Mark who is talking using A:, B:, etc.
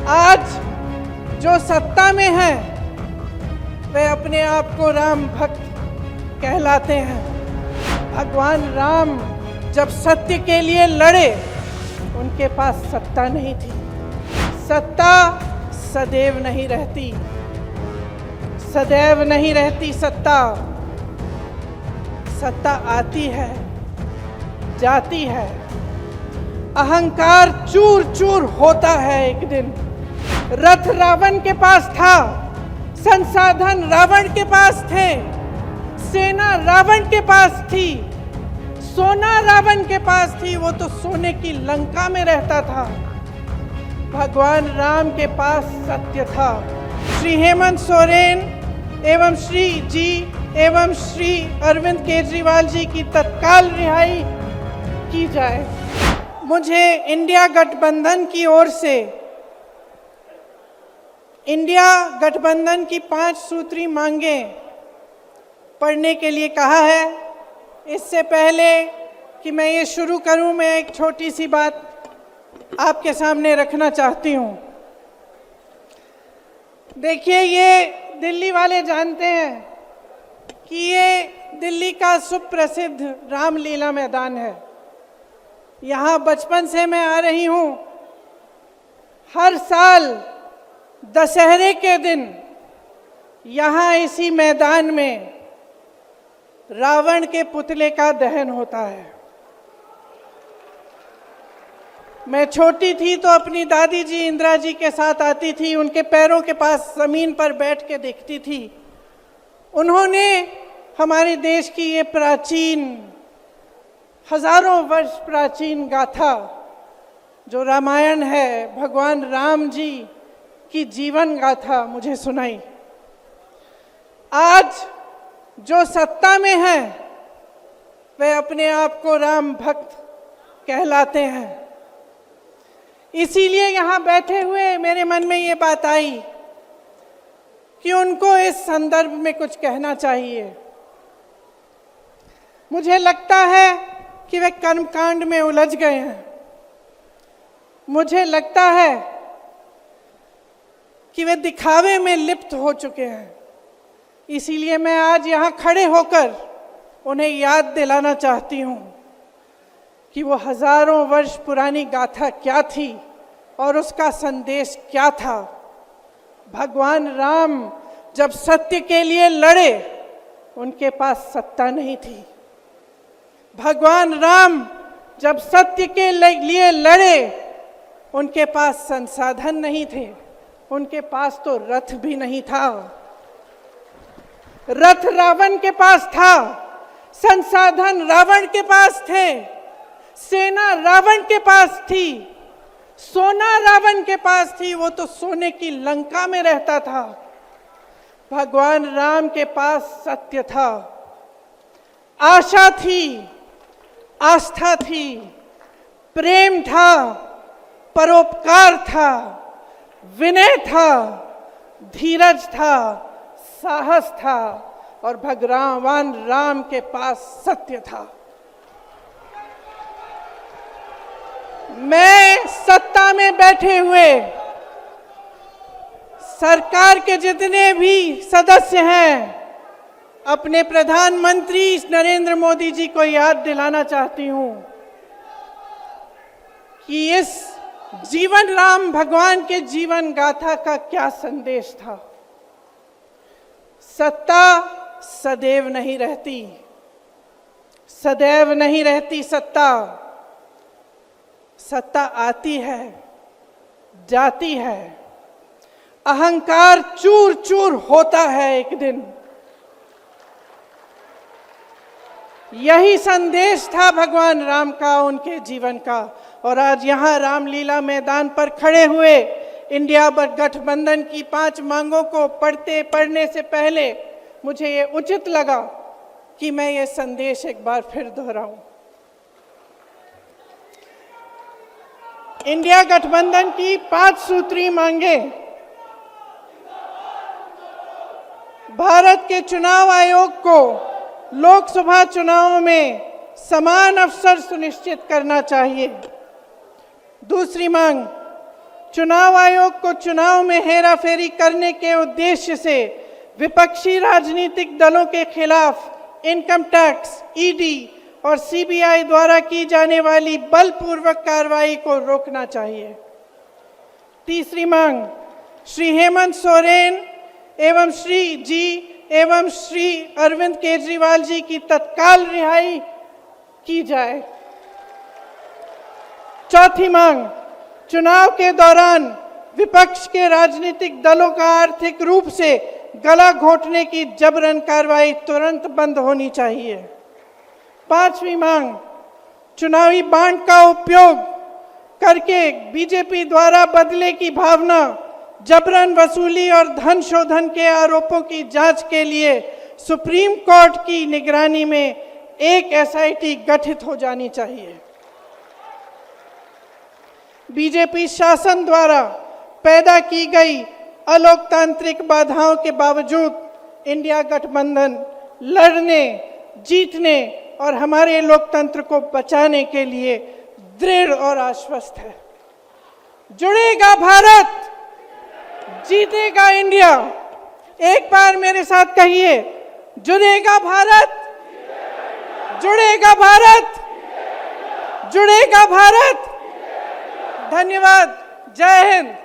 A: आज जो सत्ता में है वे अपने आप को राम भक्त कहलाते हैं। भगवान राम जब सत्य के लिए लड़े, उनके पास सत्ता नहीं थी। सत्ता सदैव नहीं रहती, सदैव नहीं रहती सत्ता। सत्ता आती है, जाती है। अहंकार चूर चूर होता है एक दिन। रथ रावण के पास था, संसाधन रावण के पास थे, सेना रावण के पास थी, सोना रावण के पास थी। वो तो सोने की लंका में रहता था। भगवान राम के पास सत्य था। श्री हेमंत सोरेन एवं श्री जी एवं श्री अरविंद केजरीवाल जी की तत्काल रिहाई की जाए। मुझे इंडिया गठबंधन की ओर से इंडिया गठबंधन की 5 सूत्री मांगें पढ़ने के लिए कहा है। इससे पहले कि मैं ये शुरू करूं, मैं एक छोटी सी बात आपके सामने रखना चाहती हूं। देखिए, ये दिल्ली वाले जानते हैं कि ये दिल्ली का सुप्रसिद्ध रामलीला मैदान है। यहाँ बचपन से मैं आ रही हूँ। हर साल दशहरे के दिन यहाँ इसी मैदान में रावण के पुतले का दहन होता है। मैं छोटी थी तो अपनी दादी जी इंदिरा जी के साथ आती थी। उनके पैरों के पास जमीन पर बैठ के देखती थी। उन्होंने हमारे देश की ये प्राचीन, हजारों वर्ष प्राचीन गाथा जो रामायण है, भगवान राम जी की जीवन गाथा मुझे सुनाई। आज जो सत्ता में है वे अपने आप को राम भक्त कहलाते हैं। इसीलिए यहाँ बैठे हुए मेरे मन में ये बात आई कि उनको इस संदर्भ में कुछ कहना चाहिए। मुझे लगता है कि वे कर्मकांड में उलझ गए हैं। मुझे लगता है कि वे दिखावे में लिप्त हो चुके हैं। इसीलिए मैं आज यहाँ खड़े होकर उन्हें याद दिलाना चाहती हूँ कि वो हजारों वर्ष पुरानी गाथा क्या थी और उसका संदेश क्या था। भगवान राम जब सत्य के लिए लड़े, उनके पास सत्ता नहीं थी। भगवान राम जब सत्य के लिए लड़े, उनके पास संसाधन नहीं थे। उनके पास तो रथ भी नहीं था। रथ रावण के पास था, संसाधन रावण के पास थे, सेना रावण के पास थी, सोना रावण के पास थी। वो तो सोने की लंका में रहता था। भगवान राम के पास सत्य था, आशा थी, आस्था थी, प्रेम था, परोपकार था, विनय था, धीरज था, साहस था और भगवान राम के पास सत्य था। मैं सत्ता में बैठे हुए सरकार के जितने भी सदस्य हैं, अपने प्रधानमंत्री नरेंद्र मोदी जी को याद दिलाना चाहती हूं कि इस जीवन राम भगवान के जीवन गाथा का क्या संदेश था। सत्ता सदैव नहीं रहती, सदैव नहीं रहती सत्ता। सत्ता आती है, जाती है। अहंकार चूर चूर होता है एक दिन। यही संदेश था भगवान राम का, उनके जीवन का। और आज यहाँ रामलीला मैदान पर खड़े हुए इंडिया गठबंधन की 5 मांगों को पढ़ने से पहले मुझे ये उचित लगा कि मैं ये संदेश एक बार फिर दोहराऊं। इंडिया गठबंधन की 5 सूत्री मांगें भारत के चुनाव आयोग को लोकसभा चुनावों में समान अवसर सुनिश्चित करना चाहिए। दूसरी मांग, चुनाव आयोग को चुनाव में हेराफेरी करने के उद्देश्य से विपक्षी राजनीतिक दलों के खिलाफ इनकम टैक्स, ईडी और सीबीआई द्वारा की जाने वाली बलपूर्वक कार्रवाई को रोकना चाहिए। तीसरी मांग, श्री हेमंत सोरेन एवं श्री अरविंद केजरीवाल जी की तत्काल रिहाई की जाए। चौथी मांग, चुनाव के दौरान विपक्ष के राजनीतिक दलों का आर्थिक रूप से गला घोंटने की जबरन कार्रवाई तुरंत बंद होनी चाहिए। पांचवी मांग, चुनावी बांड का उपयोग करके बीजेपी द्वारा बदले की भावना, जबरन वसूली और धन शोधन के आरोपों की जांच के लिए सुप्रीम कोर्ट की निगरानी में एक एसआईटी गठित हो जानी चाहिए। बीजेपी शासन द्वारा पैदा की गई अलोकतांत्रिक बाधाओं के बावजूद इंडिया गठबंधन लड़ने, जीतने और हमारे लोकतंत्र को बचाने के लिए दृढ़ और आश्वस्त है। जुड़ेगा भारत, जीतेगा इंडिया। एक बार मेरे साथ कहिए, जुड़ेगा भारत, जुड़ेगा भारत, जुड़ेगा भारत। धन्यवाद। जय हिंद।